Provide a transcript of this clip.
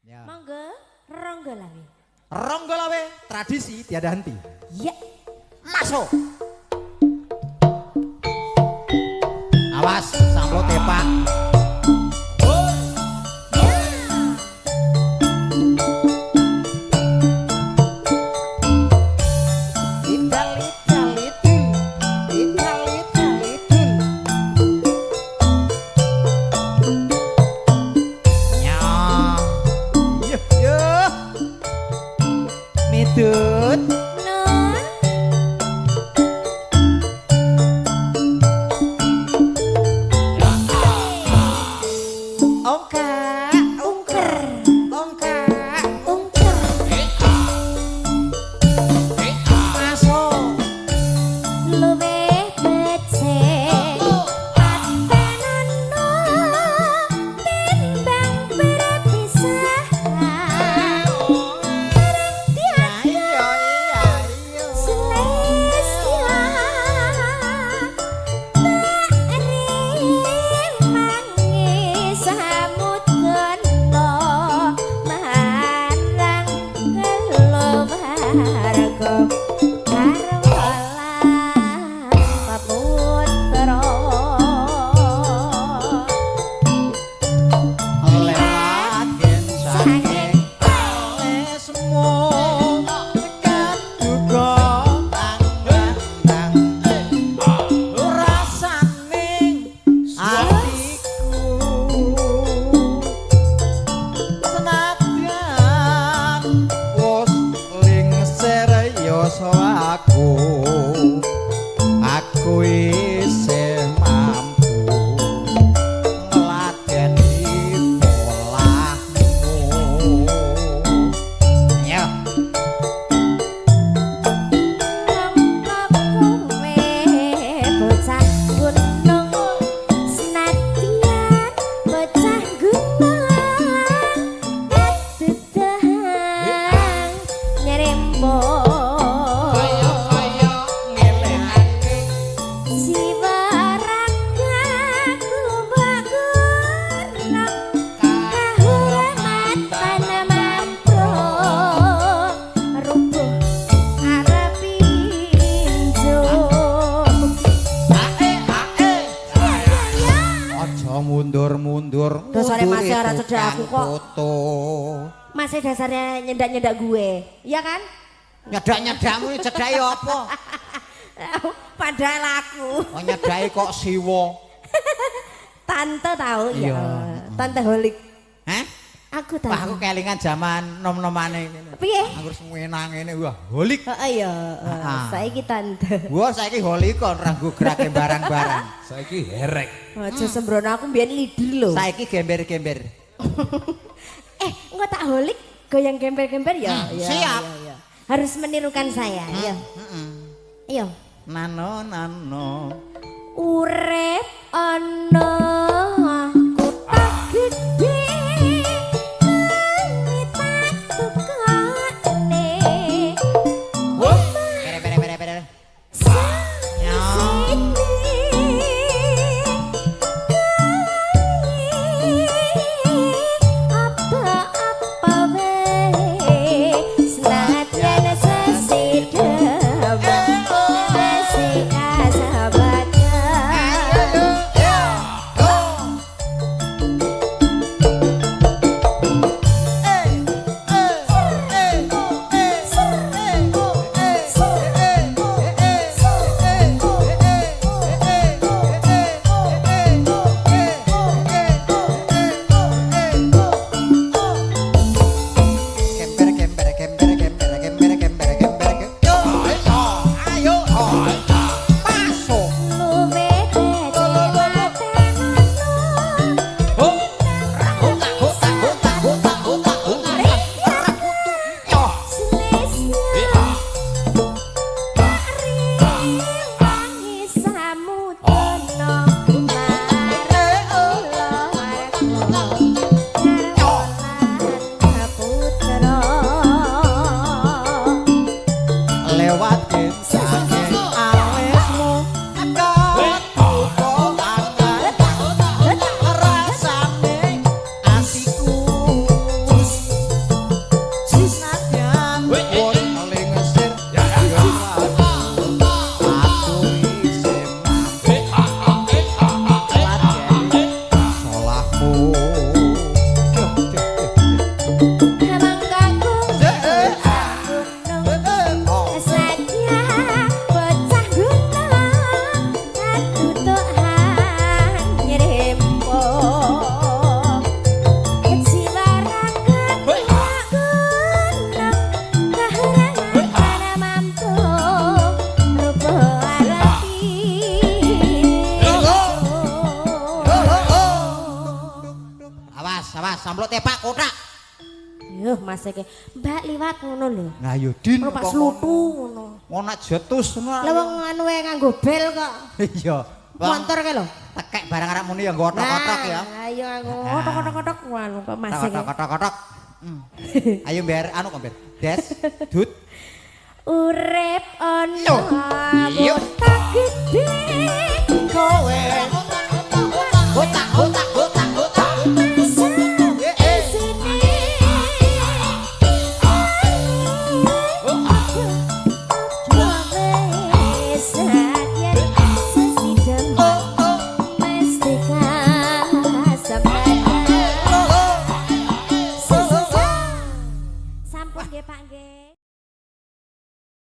Ya. Monggo Ronggolawe. Ronggolawe tradisi tiada henti. Ya. Masuk. Awas samplot ya Pak. Midut Nun ongkak ungker ongkak ungker masuk luwih becik patenono timbang perpisahan iya iya Selesya Rimang samut gondo marang keluarga karwalan paputra lewat yen saking lesmu kaduga tanggang rasaning atiku senadyan wis lingser yoso aku isih mampu ngladeni polahmu ya bocah gunung senadyan bocah gunung dedahang nyerempok kaya ngelehake jiwa raga kubagur kahormatan mampro rubuh arepinjo aja mundur-mundur Dasare mundur masih ora itu cedhak aku kok. foto masih dasarnya nyendak-nyendak gue iya kan nyedak-nyedakmu ini cedhake apa padahal aku oh nyedake kok siwa tante tahu ya Iya. tante holik hah aku tahu wah aku kelingan zaman nom-nomane ngene piye aku wis ngenang ngene wah holik heeh ya Ah. saiki tante gua saiki holik kon ra nggo gerake barang-barang Saiki herek. aja sembrono aku mbiyen leader lho saiki gember-gember engko tak holik goyang gemper-gemper ya ya, siap. ya, ya. Harus menirukan saya ya ayo nano nano urip ana kota gedhe langit tukane pere apa-apa wae senadyan sesidhem masih asa baca amplop tepak kotak. Yuh Mas iki. Mbak liwat ngono lho. Nah yo Din. Ora pas lutu ngono. Ngono jetus ngono. Lah wong anu nganggo bel kok. Iya. Montor ke lho. Tekek barang arek muni ya gotok-gotok ya. Ayo aku kotok-kotok anu kok Mas iki. Kotok-kotok. Ayo Ber, anu kok Ber. Des, dut. Urip ono Yuk. botak